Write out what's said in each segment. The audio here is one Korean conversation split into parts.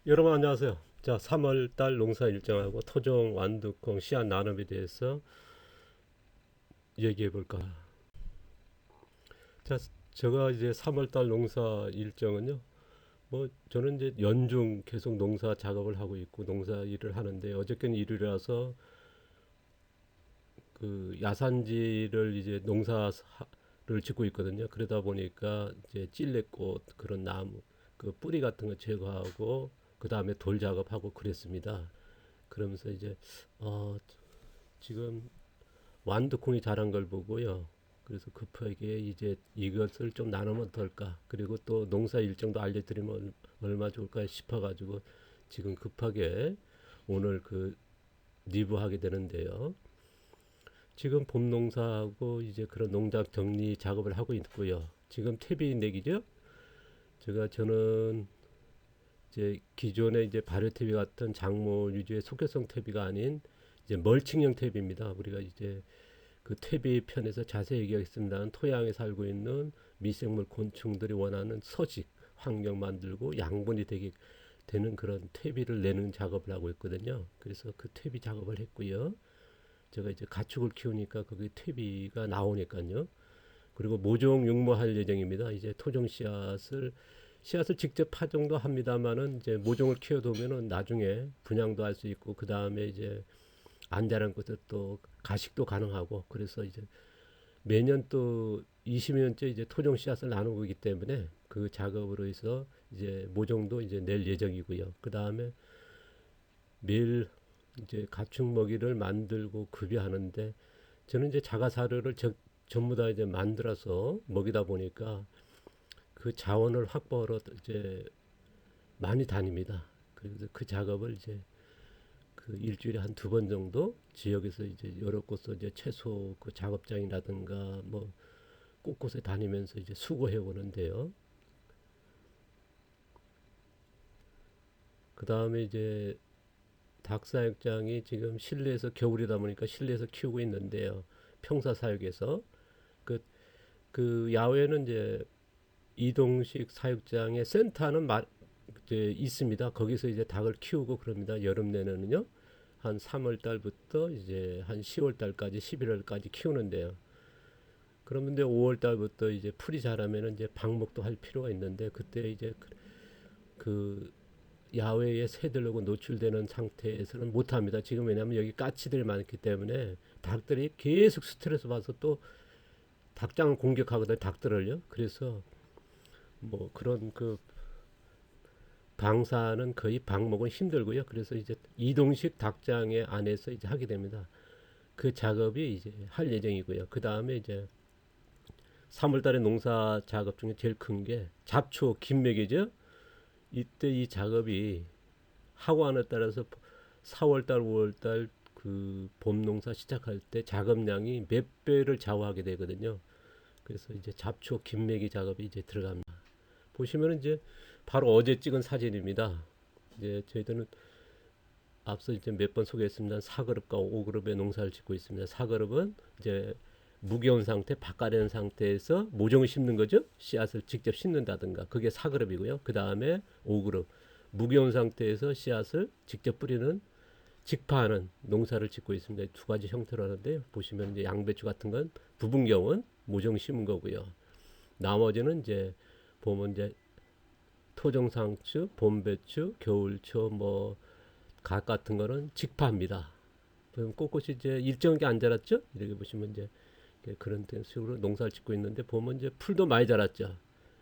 여러분 안녕하세요. 자, 3월 달 농사 일정하고 토종 완두콩 씨앗 나눔에 대해서 얘기해 볼까. 자, 제가 이제 3월 달 농사 일정은요. 뭐 저는 이제 연중 계속 농사 작업을 하고 있고 농사 일을 하는데 어저께는 일요일이라서 그 야산지를 이제 농사를 짓고 있거든요. 그러다 보니까 이제 찔레꽃 그런 나무 그 뿌리 같은 거 제거하고 그 다음에 돌 작업하고 그랬습니다. 그러면서 이제 어, 지금 완두콩이 자란 걸 보고요. 그래서 급하게 이제 이것을 좀 나누면 어떨까. 그리고 또 농사 일정도 알려드리면 얼마 좋을까 싶어가지고 지금 급하게 오늘 그 리뷰하게 되는데요. 지금 봄 농사하고 이제 그런 농작 정리 작업을 하고 있고요. 지금 퇴비 내기죠. 저는 이제 기존의 이제 발효 퇴비 같은 작물 위주의 속효성 퇴비가 아닌 이제 멀칭형 퇴비입니다. 우리가 이제 그 퇴비 편에서 자세히 얘기하겠습니다. 토양에 살고 있는 미생물 곤충들이 원하는 서식 환경 만들고 양분이 되게 되는 그런 퇴비를 내는 작업을 하고 있거든요. 그래서 그 퇴비 작업을 했고요. 제가 이제 가축을 키우니까 거기 퇴비가 나오니까요. 그리고 모종 육모할 예정입니다. 이제 토종 씨앗을 직접 파종도 합니다만은 이제 모종을 키워두면은 나중에 분양도 할 수 있고 그 다음에 이제 안 자란 것도 또 가식도 가능하고 그래서 이제 매년 또 20년째 이제 토종 씨앗을 나누고 있기 때문에 그 작업으로 해서 이제 모종도 이제 낼 예정이고요. 그 다음에 매일 이제 가축 먹이를 만들고 급여하는데 저는 이제 자가사료를 전부 다 이제 만들어서 먹이다 보니까 그 자원을 확보하러 이제 많이 다닙니다. 그래서 그 작업을 이제 그 일주일에 한 두 번 정도 지역에서 이제 여러 곳서 이제 채소 그 작업장이라든가 뭐 곳곳에 다니면서 이제 수고해 오는데요. 그 다음에 이제 닭사육장이 지금 실내에서 겨울이다 보니까 실내에서 키우고 있는데요. 평사 사육에서 그, 그 야외는 이제 이동식 사육장의 센터는 이제 있습니다. 거기서 이제 닭을 키우고 그럽니다. 여름 내내는요. 한 3월 달부터 이제 한 10월 달까지 11월까지 키우는데요. 그러면 이제 5월 달부터 이제 풀이 자라면은 이제 방목도 할 필요가 있는데 그때 이제 그 야외에 새들하고 노출되는 상태에서는 못 합니다. 지금 왜냐하면 여기 까치들이 많기 때문에 닭들이 계속 스트레스 받아서 또 닭장을 공격하거든요. 닭들을요. 그래서 뭐 그런 그 방사는 거의 방목은 힘들고요. 그래서 이제 이동식 닭장의 안에서 이제 하게 됩니다. 그 작업이 이제 할 예정이고요. 그 다음에 이제 3월 달에 농사 작업 중에 제일 큰 게 잡초 김맥이죠. 이때 이 작업이 하고안에 따라서 4월 달, 5월 달 그 봄 농사 시작할 때 작업량이 몇 배를 좌우하게 되거든요. 그래서 이제 잡초 김맥이 작업이 이제 들어갑니다. 보시면 이제 바로 어제 찍은 사진입니다. 이제 저희들은 앞서 이제 몇 번 소개했습니다. 4그룹과 5그룹의 농사를 짓고 있습니다. 4그룹은 이제 무겨운 상태, 밭가려는 상태에서 모종을 심는 거죠. 씨앗을 직접 심는다든가. 그게 4그룹이고요. 그 다음에 5그룹. 무겨운 상태에서 씨앗을 직접 뿌리는 직파하는 농사를 짓고 있습니다. 두 가지 형태로 하는데 보시면 이제 양배추 같은 건 부분경은 모종 심은 거고요. 나머지는 이제 보면 이제 토종상추, 봄배추, 겨울초, 뭐 갓 같은 거는 직파입니다. 그럼 꼿꼿이 이제 일정하게 안 자랐죠? 이렇게 보시면 이제 그런 식으로 농사를 짓고 있는데 보면 이제 풀도 많이 자랐죠.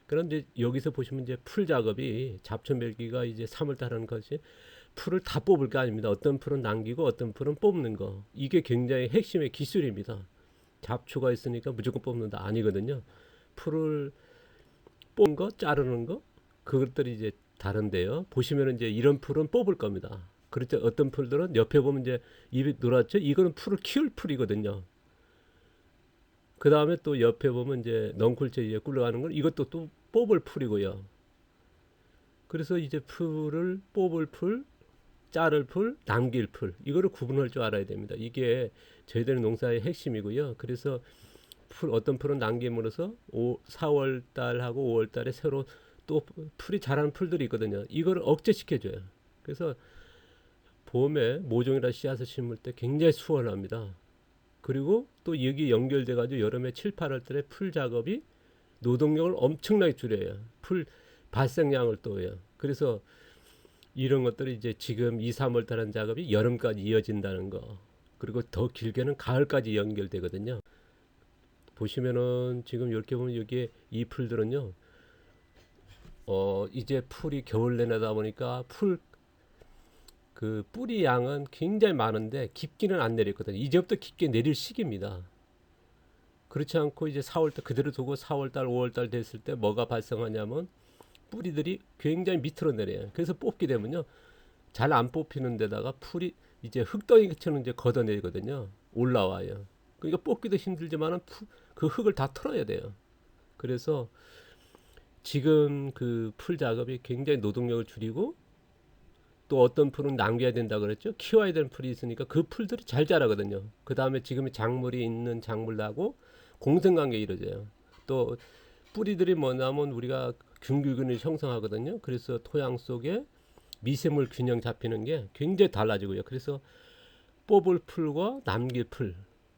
그런데 여기서 보시면 이제 풀 작업이 잡초 멜기가 이제 3월달 하는 것이 풀을 다 뽑을 게 아닙니다. 어떤 풀은 남기고 어떤 풀은 뽑는 거. 이게 굉장히 핵심의 기술입니다. 잡초가 있으니까 무조건 뽑는다 아니거든요. 풀을 뽑는 거, 자르는 거, 그것들이 이제 다른데요. 보시면 이제 이런 풀은 뽑을 겁니다. 그렇죠. 어떤 풀들은 옆에 보면 이제 잎이 노랗죠. 이거는 풀을 키울 풀이거든요. 그 다음에 또 옆에 보면 이제 넝쿨째 이제 굴러가는 건 이것도 또 뽑을 풀이고요. 그래서 이제 풀을 뽑을 풀, 자를 풀, 남길 풀 이거를 구분할 줄 알아야 됩니다. 이게 저희들 농사의 핵심이고요. 그래서 어떤 풀은 남김으로써 4월 달하고 5월 달에 새로 또 풀이 자라는 풀들이 있거든요. 이걸 억제시켜줘요. 그래서 봄에 모종이라 씨앗을 심을 때 굉장히 수월합니다. 그리고 또 여기 연결돼 가지고 여름에 7, 8월 달에 풀 작업이 노동력을 엄청나게 줄여요. 풀 발생량을 또요. 그래서 이런 것들이 이제 지금 2, 3월 달 한 작업이 여름까지 이어진다는 거. 그리고 더 길게는 가을까지 연결되거든요. 보시면은 지금 이렇게 보면 여기에 이 풀들은요. 이제 풀이 겨울 내내다 보니까 풀 그 뿌리 양은 굉장히 많은데 깊기는 안 내렸거든요. 이제부터 깊게 내릴 시기입니다. 그렇지 않고 이제 4월 달 그대로 두고 4월 달, 5월 달 됐을 때 뭐가 발생하냐면 뿌리들이 굉장히 밑으로 내려요. 그래서 뽑게 되면요. 잘 안 뽑히는 데다가 풀이 이제 흙덩이처럼 이제 걷어내거든요. 올라와요. 그러니까 뽑기도 힘들지만은 그 흙을 다 털어야 돼요. 그래서 지금 그 풀 작업이 굉장히 노동력을 줄이고 또 어떤 풀은 남겨야 된다 그랬죠. 키워야 되는 풀이 있으니까 그 풀들이 잘 자라거든요. 그 다음에 지금 작물이 있는 작물하고 공생관계 이루어져요. 또 뿌리들이 뭐냐면 우리가 균균을 형성하거든요. 그래서 토양 속에 미세물 균형 잡히는 게 굉장히 달라지고요. 그래서 뽑을 풀과 남길 풀,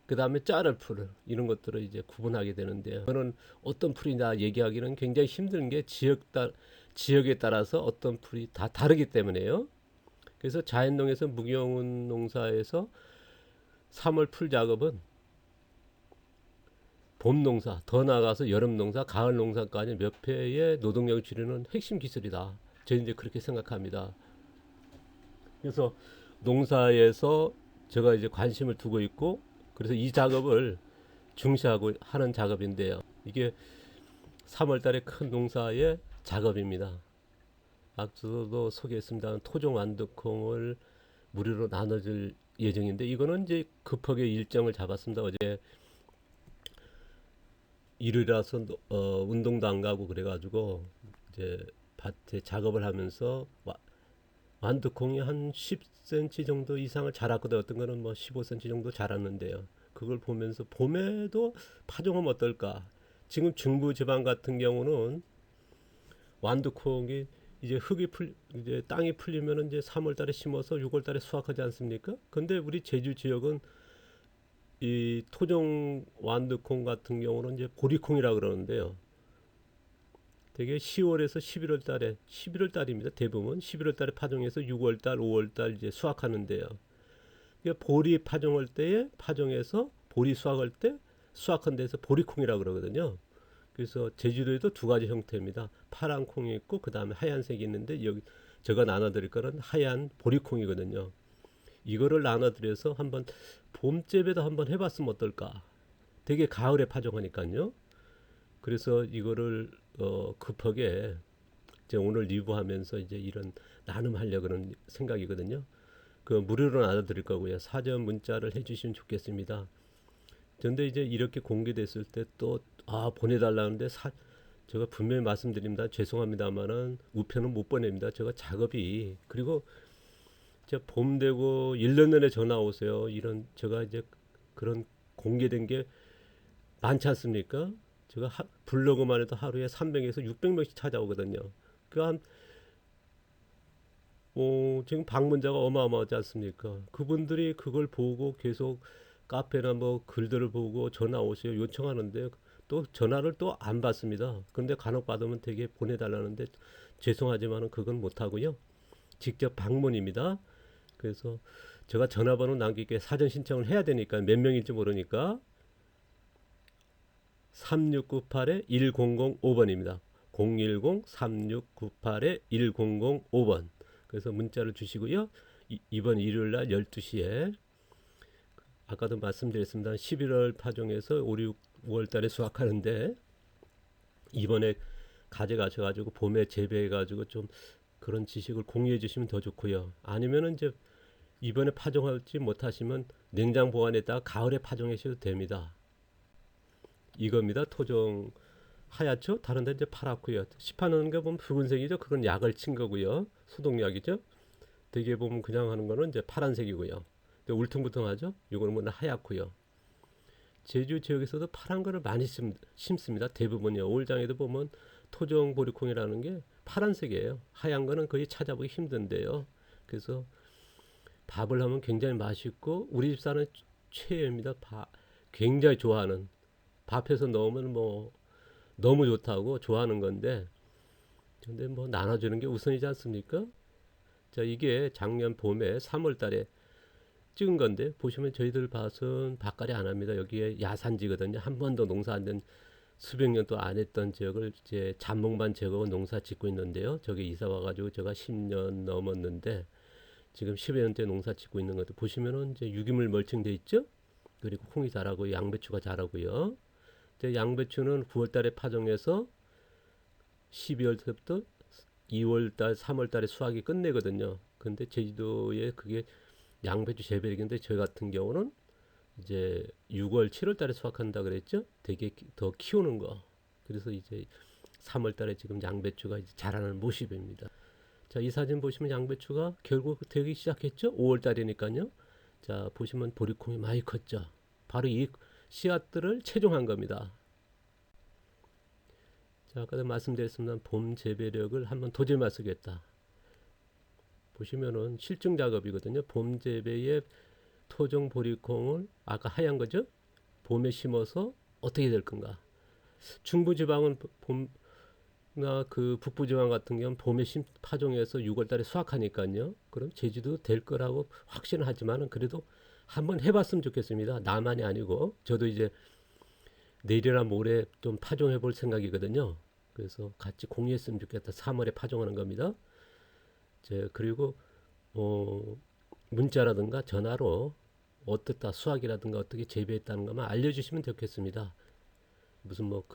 그 다음에 자를 풀 이런 것들을 이제 구분하게 되는데요. 저는 어떤 풀이냐 얘기하기는 굉장히 힘든 게 지역에 따라서 어떤 풀이 다 다르기 때문에요. 그래서 자연농에서 무경운 농사에서 3월 풀 작업은 봄 농사, 더 나아가서 여름 농사, 가을 농사까지 몇 회의 노동력을 줄이는 핵심 기술이다. 저는 이제 그렇게 생각합니다. 그래서 농사에서 제가 이제 관심을 두고 있고, 그래서 이 작업을 중시하고 하는 작업인데요. 이게 3월 달에 큰 농사의 작업입니다. 앞서도 소개했습니다. 토종 완두콩을 무료로 나눠줄 예정인데 이거는 이제 급하게 일정을 잡았습니다. 어제 일요일이라서 운동도 안 가고 그래가지고 이제 밭에 작업을 하면서 완두콩이 한 10cm 정도 이상을 자랐거든요. 어떤 거는 뭐 15cm 정도 자랐는데요. 그걸 보면서 봄에도 파종하면 어떨까? 지금 중부 지방 같은 경우는 완두콩이 이제 이제 땅이 풀리면은 이제 3월 달에 심어서 6월 달에 수확하지 않습니까? 근데 우리 제주 지역은 이 토종 완두콩 같은 경우는 이제 보리콩이라 그러는데요. 되게 10월에서 11월 달에 11월 달입니다. 대부분 11월 달에 파종해서 6월 달, 5월 달 이제 수확하는데요. 보리 파종할 때에 파종해서 보리 수확할 때 수확한 데서 보리콩이라 그러거든요. 그래서 제주도에도 두 가지 형태입니다. 파란 콩이 있고 그 다음에 하얀색이 있는데 여기 제가 나눠드릴 거는 하얀 보리콩이거든요. 이거를 나눠드려서 한번 봄쯤에도 한번 해봤으면 어떨까. 되게 가을에 파종하니까요. 그래서 이거를 급하게 이제 오늘 리뷰하면서 이제 이런 나눔하려고 그런 생각이거든요. 그 무료로 나눠드릴 거고요. 사전 문자를 해주시면 좋겠습니다. 그런데 이제 이렇게 공개됐을 때 또 보내달라는데 제가 분명히 말씀드립니다. 죄송합니다만은 우편은 못 보냅니다. 제가 작업이 그리고 이제 봄 되고 1년 내내 전화 오세요. 이런 제가 이제 그런 공개된 게 많지 않습니까? 제가 블로그만 해도 하루에 300에서 600명씩 찾아오거든요. 그러니까 지금 방문자가 어마어마하지 않습니까? 그분들이 그걸 보고 계속 카페나 뭐 글들을 보고 전화 오세요 요청하는데 또 전화를 또 안 받습니다. 그런데 간혹 받으면 되게 보내달라는데 죄송하지만은 그건 못 하고요. 직접 방문입니다. 그래서 제가 전화번호 남기게 사전 신청을 해야 되니까 몇 명일지 모르니까 3698-1005번입니다. 010-3698-1005번. 그래서 문자를 주시고요. 이번 일요일 날 12시에 아까도 말씀드렸습니다. 11월 파종해서 5, 6월 달에 수확하는데 이번에 가져가셔가지고 봄에 재배해가지고 좀 그런 지식을 공유해 주시면 더 좋고요. 아니면은 이제 이번에 파종하지 못하시면 냉장 보관했다가 가을에 파종하셔도 됩니다. 이겁니다. 토종 하얗죠? 다른 데 이제 파랗고요. 시판하는 거 보면 붉은색이죠? 그건 약을 친 거고요. 소독약이죠? 되게 보면 그냥 하는 거는 이제 파란색이고요. 울퉁불퉁하죠? 이거는 뭐 하얗고요. 제주 지역에서도 파란 거를 많이 심습니다. 대부분이요. 올장에도 보면 토종 보리콩이라는 게 파란색이에요. 하얀 거는 거의 찾아보기 힘든데요. 그래서 밥을 하면 굉장히 맛있고 우리 집사는 최애입니다. 굉장히 좋아하는, 밥해서 넣으면 뭐 너무 좋다고 좋아하는 건데, 근데 뭐 나눠주는 게 우선이지 않습니까? 자, 이게 작년 봄에 3월 달에 찍은 건데, 보시면 저희들 밭은 밭갈이 안 합니다. 여기에 야산지거든요. 한 번도 농사 안 된, 수백 년 또 안 했던 지역을 이제 잔목만 제거하고 농사 짓고 있는데요. 저기 이사 와가지고 제가 10년 넘었는데 지금 10여 년째 농사 짓고 있는 것도 보시면은 이제 유기물 멀칭돼 있죠. 그리고 콩이 자라고 양배추가 자라고요. 이제 양배추는 9월 달에 파종해서 12월 부터 2월 달, 3월 달에 수확이 끝내거든요. 근데 제주도에 그게 양배추 재배력인데 저희 같은 경우는 이제 6월, 7월 달에 수확한다 그랬죠. 되게 더 키우는 거. 그래서 이제 3월 달에 지금 양배추가 이제 자라는 모습입니다. 자, 이 사진 보시면 양배추가 결국 되기 시작했죠. 5월 달이니까요. 자, 보시면 보리콩이 많이 컸죠. 바로 이 씨앗들을 채종한 겁니다. 자, 아까도 말씀드렸습니다. 봄 재배력을 한번 도저히 쓰겠다. 보시면은 실증 작업이거든요. 봄 재배에 토종 보리콩을 아까 하얀 거죠. 봄에 심어서 어떻게 될 건가. 중부지방은 봄나 그 북부지방 같은 경우는 봄에 파종해서 6월 달에 수확하니까요. 그럼 제주도 될 거라고 확신은 하지만은 그래도 한번 해봤으면 좋겠습니다. 나만이 아니고 저도 이제 내일이나 모레 좀 파종해 볼 생각이거든요. 그래서 같이 공유했으면 좋겠다. 3월에 파종하는 겁니다. 그리고 문자라든가 전화로 어떻다 수학이라든가 어떻게 재배했다는 것만 알려주시면 좋겠습니다. 무슨 뭐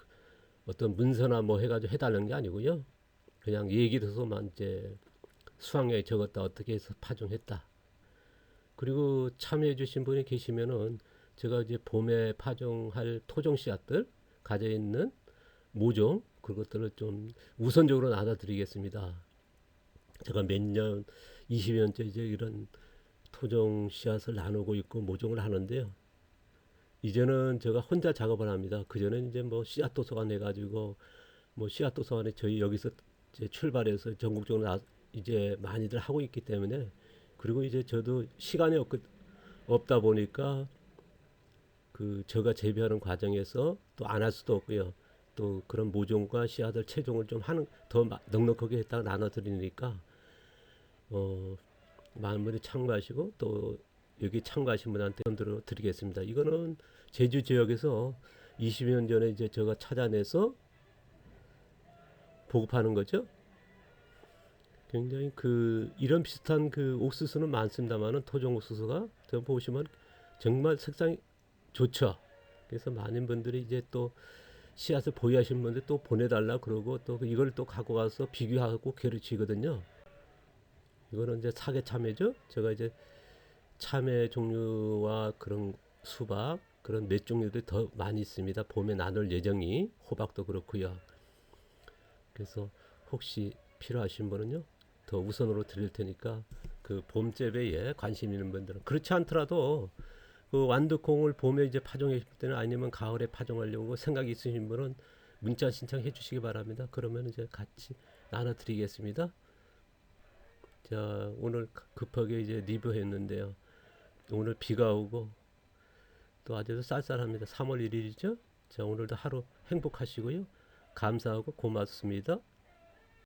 어떤 문서나 뭐 해가지고 해달라는 게 아니고요. 그냥 얘기 들어서만 이제 수학량이 적었다 어떻게 해서 파종했다. 그리고 참여해주신 분이 계시면은 제가 이제 봄에 파종할 토종 씨앗들 가져 있는 모종 그것들을 좀 우선적으로 나눠드리겠습니다. 제가 몇 년, 20년째 이제 이런 토종 씨앗을 나누고 있고 모종을 하는데요. 이제는 제가 혼자 작업을 합니다. 그전엔 이제 뭐 씨앗 도서관 해가지고 뭐 씨앗 도서관에 저희 여기서 이제 출발해서 전국적으로 이제 많이들 하고 있기 때문에, 그리고 이제 저도 시간이 없다 보니까 그 제가 재배하는 과정에서 또 안 할 수도 없고요. 또 그런 모종과 씨앗을 채종을 좀 하는 더 넉넉하게 했다가 나눠드리니까 많은 분이 참가하시고 또 여기 참가하신 분한테 들어 드리겠습니다. 이거는 제주 지역에서 20년 전에 이제 제가 찾아내서 보급하는 거죠. 굉장히 이런 비슷한 옥수수는 많습니다만은 토종 옥수수가 보시면 정말 색상이 좋죠. 그래서 많은 분들이 이제 또 씨앗을 보유하신 분들 또 보내달라 그러고 또 이걸 또 갖고 가서 비교하고 가르치거든요. 이거는 이제 사계 참외죠. 제가 이제 참외 종류와 그런 수박 그런 몇 종류들이 더 많이 있습니다. 봄에 나눌 예정이 호박도 그렇고요. 그래서 혹시 필요하신 분은요 더 우선으로 드릴 테니까 그 봄 재배에 관심 있는 분들은, 그렇지 않더라도 그 완두콩을 봄에 이제 파종해 줄 때는 아니면 가을에 파종하려고 생각이 있으신 분은 문자 신청해 주시기 바랍니다. 그러면 이제 같이 나눠 드리겠습니다. 자, 오늘 급하게 이제 리뷰했는데요. 오늘 비가 오고 또 아주 쌀쌀합니다. 3월 1일이죠. 자, 오늘도 하루 행복하시고요. 감사하고 고맙습니다.